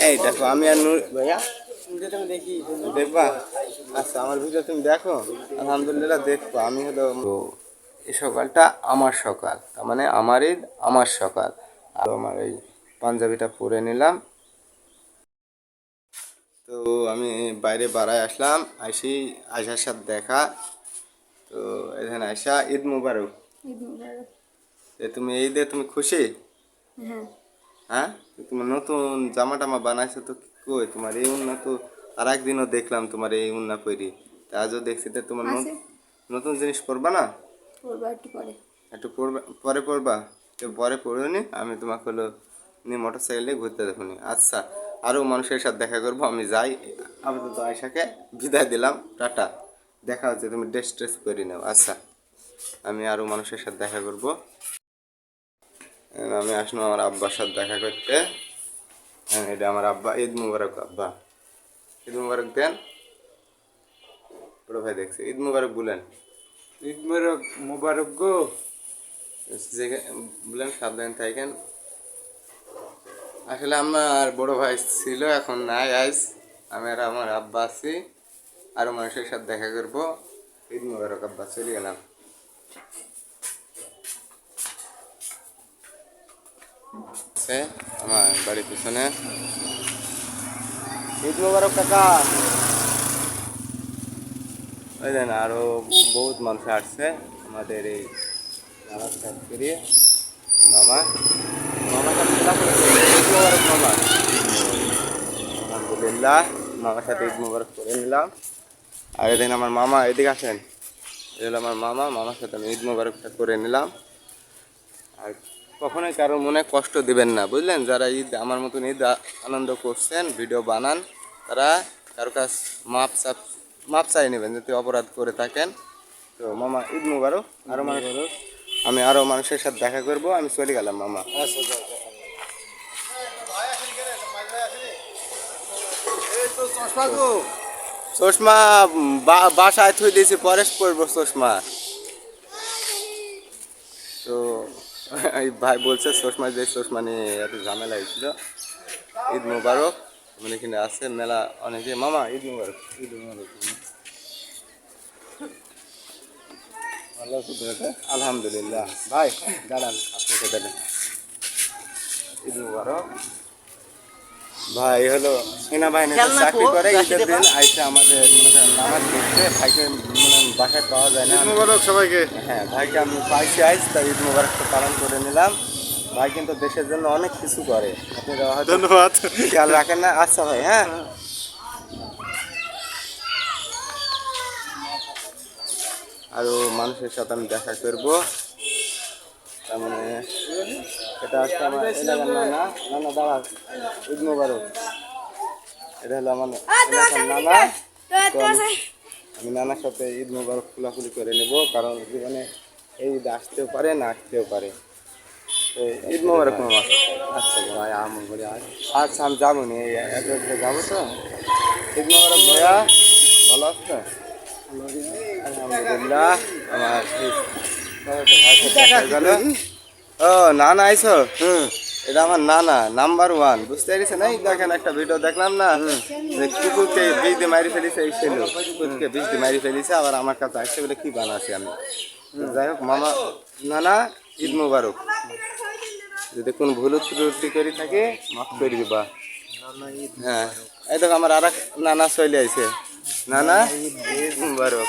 এই দেখো আমি আর নূর ভাইয়া দেখি দেখবা। আচ্ছা আমার ভিডিও তুমি দেখো, আলহামদুলিল্লাহ দেখবো। আমি হলো তো এই সকালটা আমার সকাল, তার মানে আমার ঈদ আমার সকাল। আর আমার এই পাঞ্জাবিটা পরে নিলাম। তো আমি বাইরে বাড়ায় আসলাম, আইসি আয়সার সাথে দেখা। তো এখানে আয়সা, ঈদ মুবারক। ঈদ মুবারক। তুমি এই ঈদে তুমি খুশি? হ্যাঁ। হ্যাঁ, তোমার নতুন জামা টামা বানাইছো তো কই তোমার এই উন্না তো আর একদিনও দেখলাম তোমার এই উন্না পরি, তা আজও দেখছি। তো তোমার আছে নতুন জিনিস পরবা না? পড়বা একটু পরে। একটু পরবা, পরে পরবা। তো পরে পড়ুনি, আমি তোমাকে হলো নিয়ে মোটর সাইকেলে ঘুরতে দেখুনি। আচ্ছা, আরও মানুষের সাথে দেখা করবো, আমি যাই। আপাতত আয়সাকে বিদায় দিলাম, টাটা। দেখা হচ্ছে, তুমি ড্রেস ট্রেস করে নাও। আচ্ছা, আমি আরও মানুষের সাথে দেখা করবো। আমি আসলাম আমার আব্বার সাথে দেখা করতে। হ্যাঁ, এটা আমার আব্বা। ঈদ মুবারক আব্বা, ঈদ মুবারক দেন। বড় ভাই দেখছে, ঈদ মুবারক বলেন। ঈদ মুবারক, মুবারক গো। বলেন, সাবধান থাকেন। আসলে আমার বড় ভাই ছিল, এখন নাই। আজ আমি আর আমার আব্বা আছি, আরও মানুষের সাথে দেখা করবো। ঈদ মুবারক আব্বা, চলে গেলাম। আমার বাড়ির পিছনে। ঈদ মুবারক কাকা। ওই দেন আরো বহুত মানুষ আসছে আমাদের এই নামাজ কাজ করিয়ে। মামা মামার সাথে ঈদ মুবারক মামা। আলহামদুলিল্লাহ, মামার সাথে ঈদ মুবারক করে নিলাম। আর এদিন আমার মামা, এদিকে আসেন। এ হলো আমার মামা, মামার সাথে আমি ঈদ মুবারকটা করে নিলাম। আর কখনোই কারোর মনে কষ্ট দিবেন না, বুঝলেন? যারা ঈদ আমার মতন ঈদ আনন্দ করছেন, ভিডিও বানান, তারা কারো কাছ মাপ চাই নেবেন যদি অপরাধ করে থাকেন। তো মামা ঈদ মুবারক। আরও মানুষ, আমি আরও মানুষের সাথে দেখা করব। আমি চলে গেলাম মামা। চশমা বাসায় থুই দিয়েছি, পরে পরবো চশমা। তো এই ভাই বলছে চশমা, যে চশমা নিয়ে এত ঝামেলা হয়েছিল। ঈদ মুবারক। মানে এখানে আছে মেলা অনেকে। মামা ঈদ মুবারক। ঈদ মুবারক। ভালো আছো তো? আলহামদুলিল্লাহ। ভাই দাঁড়ান, আপনাকে দাঁড়ান। ঈদ মুবারক। ভাই হলো সেনাবাহিনীতে চাকরি করে, ঈদের দিন আইসে আমাদের মনে করেন নামাজ পড়তে। ভাইকে মানে বাসায় পাওয়া যায় না। ঈদ মুবারক সবাইকে। হ্যাঁ, ভাইকে আমি পাইছি আইস, তাই ঈদ মুবারকটা পালন করে নিলাম। ভাই কিন্তু দেশের জন্য অনেক কিছু করে, আপনারা হয়তো ধন্যবাদ। খেয়াল রাখেন না। আচ্ছা ভাই, হ্যাঁ। আরও মানুষের সাথে আমি দেখা করবো। তার মানে এটা হচ্ছে আমার এলাকার নানা। নানা দাঁড়া, ঈদ মুবারক। এটা হলো আমার এলাকার নানা। তো আমি নানার সাথে ঈদ মুবারক খোলাখুলি করে নেব, কারণ জীবনে এই ঈদ আসতেও পারে, না আসতেও পারে। তো ঈদ মুবারক মামা। আচ্ছা ভাই, আচ্ছা আমি যাবো নি, যাবো তো। ঈদ মুবারক ভাইয়া, ভালো আছে তো? আলহামদুলিল্লাহ। আমার ও নানা আইছো? এটা আমার নানা নাম্বার ওয়ান, বুঝতে পেরেছেন? এই দেখেন একটা ভিডিও দেখলাম না, যে কুকুরকে বিষ দিয়ে মারি ফেলিছে। এই ছিল কুকুরকে বিষ দিয়ে মারি ফেলিছে, আবার আমার কাছে আসছে বলে কি বানাচ্ছি আমি। যাই হোক মামা, নানা ঈদ মুবারক। যদি কোনো ভুল ত্রুটি করে থাকে মাফ করে দিবা। হ্যাঁ, এই দেখো আমার আর এক নানা চলে আইছে। নানা ঈদ মুবারক।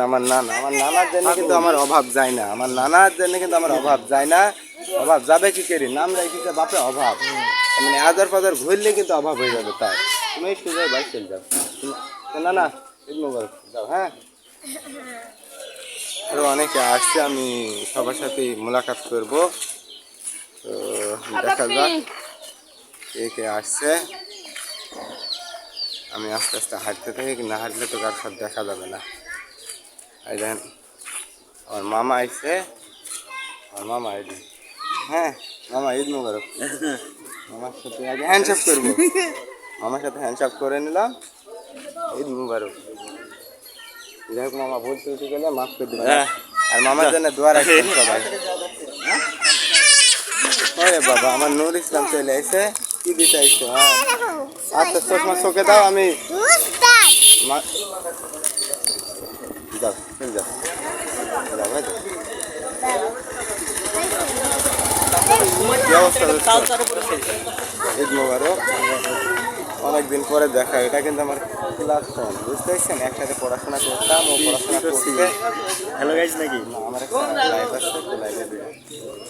আমার নানা, আমার নানার জন্য কিন্তু আমার অভাব যায় না। আমার নানার জন্য কিন্তু আমার অভাব যায় না। অভাব যাবে কি করি, নাম রাখিতে বাপে অভাব। মানে আদার পাদার ঘুরলে কিন্তু অভাব হয়ে যাবে। তাই তুমি সোজাই বাইক চলে যাও। না না, ঈদ মুবারক যাও। হ্যাঁ, আরও অনেকে আসছে, আমি সবার সাথে মোলাকাত করবো। তো দেখা যাক কে কে আসছে। আমি আস্তে আস্তে হাঁটতে থাকি, না হাঁটলে তো কার সাথে দেখা যাবে না। এই দেখেন আমার মামা আইছে, আমার মামা আইডি। হ্যাঁ মামা ঈদ মুবারক। মামার সাথে আগে হ্যান্ডশেক করবো, মামার সাথে হ্যান্ডশেক করে নিলাম। ঈদ মুবারক। যাই হোক মামা, ভুল ত্রুটি গেলে মাফ করে দেবেন। আর মামার জন্য দোয়া রাখবেন সবাই। ওরে বাবা, আমার নূর ইসলাম চলে এসে। কি দিতে আইছো? হ্যাঁ আচ্ছা চশমা চোখে দাও, আমি যাও চল যাও যাও ভাই যাও। কি অবস্থা হচ্ছে? ঈদ মোবারক। অনেকদিন পরে দেখা, এটা কিন্তু আমার ক্লাস ফ্রেন্ড, বুঝতে পারছেন? একসাথে পড়াশোনা করতাম, ও পড়াশোনা করছে। হ্যালো গাইস নাকি? না, আমার একটা লাইভ আছে, তো লাইভে দিই।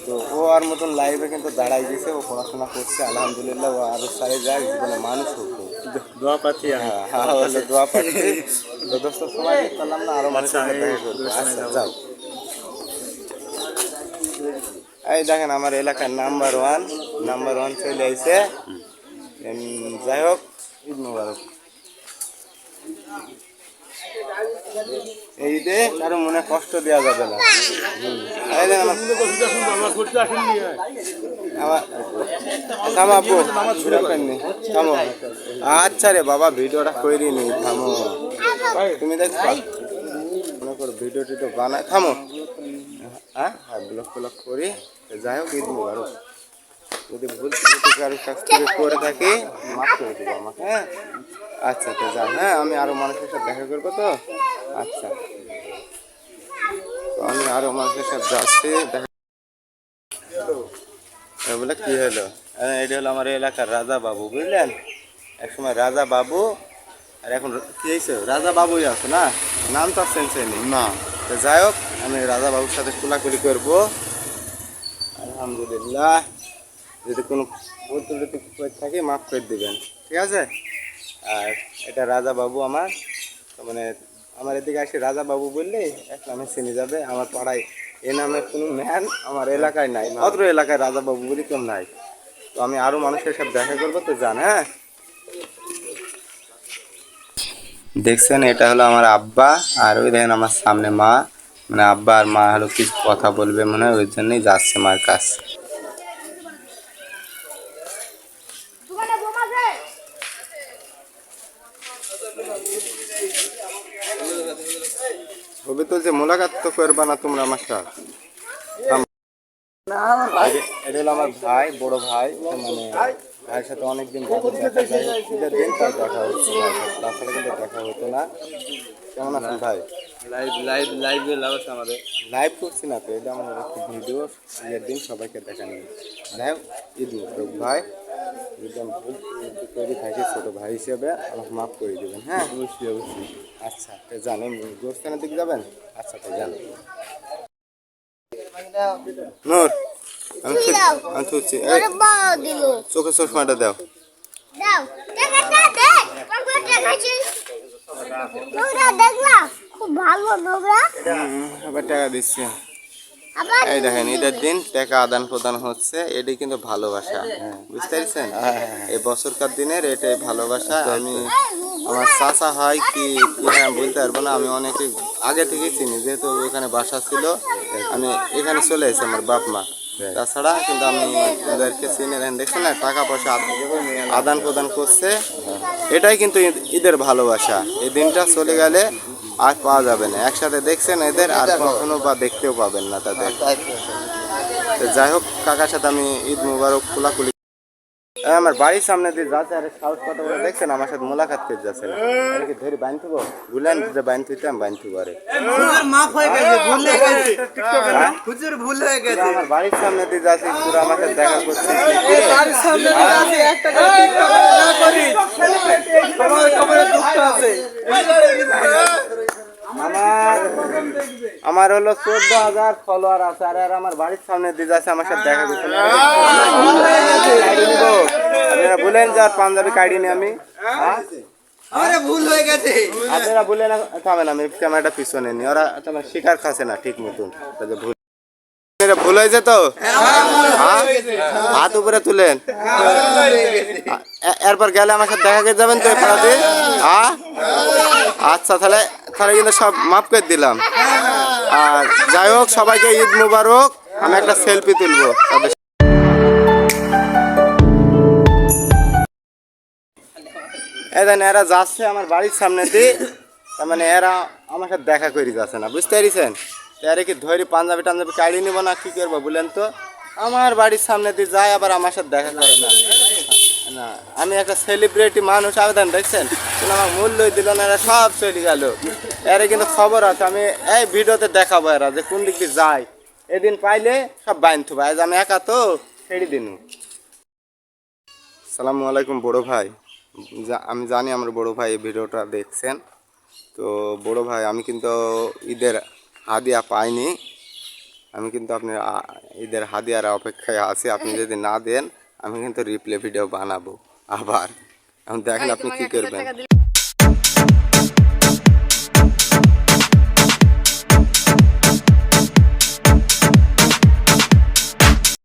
তো ও আর মতন লাইভে কিন্তু দাঁড়াই দিয়েছে, ও পড়াশোনা করছে আলহামদুলিল্লাহ, ও আরো সারে যায় জীবনে মানুষ হোক। দোয়া পাচ্ছি আমি। হ্যাঁ হ্যাঁ দোয়া পাচ্ছি। তো দোস্ত সময় দিতে পারলাম না, আরো মানুষের সাথে দেখা করবো। আচ্ছা যাও। এই দেখেন আমার এলাকার নাম্বার ওয়ান চলে আইছে। যাই হোক, ঈদ মোবারক। এই ঈদে কারো মনে কষ্ট দেওয়া যাবে না। এই দেখেন থামো আপু, ভিডিও করিনি, থামো। আচ্ছা রে বাবা, ভিডিওটা করিনি, থামো। তুমি দেখছো মনে করো ভিডিও টিডিও বানায়, থামো। হ্যাঁ ব্লগ ফ্লগ করি। যাই হোক, ঈদ মোবারক। যদি ভুল ত্রুটি কারোর কাছ থেকে করে থাকি মাফ করে দেবো আমাকে, হ্যাঁ? আচ্ছা তো যান, হ্যাঁ আমি আরো মানুষের সাথে দেখা করবো তো। আচ্ছা তো আমি আরো মানুষের সাথে যাচ্ছি, দেখা বলে কি হলো। এটা হলো আমার এলাকার রাজা বাবু, বুঝলেন? একসময় রাজা বাবু, আর এখন কি হয়েছে? রাজা বাবুই আছে না, নাম তো চেঞ্জ হয়নি না। তো যাই হোক, আমি রাজা বাবুর সাথে কোলাকুলি করবো আলহামদুলিল্লাহ। যদি কোনো ভুল ত্রুটি করে থাকে মাফ করে দিবেন, ঠিক আছে? আর এটা রাজা বাবু আমার, মানে আমার এদিকে আসে রাজা বাবু বললে এক নামে চিনে যাবে। আমার পাড়ায় এ নামের কোনো ম্যান আমার এলাকায় নাই, অত্র এলাকায় রাজা বাবু বলি কেউ নাই। তো আমি আরও মানুষের সাথে দেখা করবো, তো জান। হ্যাঁ দেখছেন, এটা হলো আমার আব্বা, আর ওই দেখেন আমার সামনে মা। মানে আব্বা আর মা হলো কিছু কথা বলবে মনে হয়, ওই জন্যই যাচ্ছে মার কাছে। ছবি তুলছে, মোলাকাত তো করবা না তোমরা আমার সাথে? এটা হলো আমার ভাই, বড় ভাই। মানে ভাইয়ের সাথে অনেকদিন ঈদের দিন তার দেখা হচ্ছে, তাছাড়া কিন্তু দেখা হতো না। কেমন আছেন ভাই? লাইভ করছি না তো, এটা আমার একটি ভিডিও, ঈদের দিন সবাইকে দেখা নিয়ে। যাই হোক, ঈদ মোবারক ভাই। যদি আমি ভুল তৈরি থাকি ছোটো ভাই হিসেবে আমাকে মাফ করে দেবেন, হ্যাঁ? অবশ্যই অবশ্যই। আচ্ছা তো জানেন গোরস্থানের দিকে যাবেন? আচ্ছা তো জানেন। নূর আমি ছুটছি, চোখে চশমাটা দাও। খুব ভালো নোংরা। আবার টাকা দিচ্ছি। এই দেখেন, ঈদের দিন টাকা আদান প্রদান হচ্ছে, এটাই কিন্তু ভালোবাসা, বুঝতে পারছেন? এই বছরকার দিনের এটাই ভালোবাসা। আমি আমার চাচা হয় কি কি হ্যাঁ বলতে পারবো না, আমি অনেকে আগে থেকেই চিনি, যেহেতু ওখানে বাসা ছিল, আমি এখানে চলে এসেছি আমার বাপ মা। তাছাড়া কিন্তু আমি ওদেরকে চিনি। দেখছেন না, টাকা পয়সা আদান প্রদান করছে, এটাই কিন্তু ঈদের ভালোবাসা। এই দিনটা চলে গেলে আর পাওয়া যাবে না। একসাথে দেখছেন এদের, আর কখনো বা দেখতেও পাবেন না তাদের। তো যাই হোক, কাকার সাথে আমি ঈদ মোবারক কোলাকুলি। আমার বাড়ির সামনে দিয়ে যাচ্ছে, আরে সাহস কথা বলে দেখছেন আমার সাথে মোলাকাত করে যাচ্ছে না। আরে কি ধরে বাইন থুবো? ভুলেন যে বাইন থুইতে আমি বাইন থুবো। আরে আমার বাড়ির সামনে দিয়ে যাচ্ছে, পুরো আমার সাথে দেখা করছে। আমার হলো 14,000 ফলোয়ার আছে, আর আমার বাড়ির সামনে দিয়ে যাচ্ছে আমার সাথে দেখা করছে। আপনারা বলেন যে আর পাঞ্জাবি কাইডি নি আমি, ভুল হয়ে গেছে। আপনারা বলে না থামেন, আমি ক্যামেরাটা পিছনে নি, ওরা তোমার শিকার খাচ্ছে না ঠিক মতন। ভুল ভুল হয়েছে তো, হাত উপরে তুলেন। এরপর গেলে আমার সাথে দেখা করে যাবেন তো পাড়াতে। আচ্ছা তাহলে তাহলে কিন্তু সব মাফ করে দিলাম। আর যাই হোক, সবাইকে ঈদ মোবারক। আমি একটা সেলফি তুলবো তাদের। এরা যাচ্ছে আমার বাড়ির সামনে দিয়ে, তার মানে এরা আমার সাথে দেখা করে যাচ্ছে না, বুঝতে পেরেছেন? এরা কি ধরি পাঞ্জাবি টাঞ্জাবি কাড়ি নিব না কি করবো বলেন তো? আমার বাড়ির সামনে দিয়ে যায়, আবার আমার সাথে দেখা করে না। না আমি একটা সেলিব্রিটি মানুষ আবেদন দেখছেন কিন্তু আমার মূল্যই দিল না, এরা সব চলে গেল। এরা কিন্তু খবর আছে, আমি এই ভিডিওতে দেখাবো এরা যে কোন দিক দিয়ে যায়। এদিন পাইলে সব বাইন থুব, আজ আমি একা তো ছেড়ে দিন। সালামু আলাইকুম বড় ভাই, আমি জানি আমার বড় ভাই এই ভিডিওটা দেখছেন। তো বড় ভাই আমি কিন্তু ঈদের হাদিয়া পাইনি, আমি কিন্তু আপনি ঈদের হাদিয়ার অপেক্ষায় আছি। আপনি যদি না দেন আমি কিন্তু রিপ্লে ভিডিও বানাবো আবার। এখন দেখেন আপনি কি করবেন।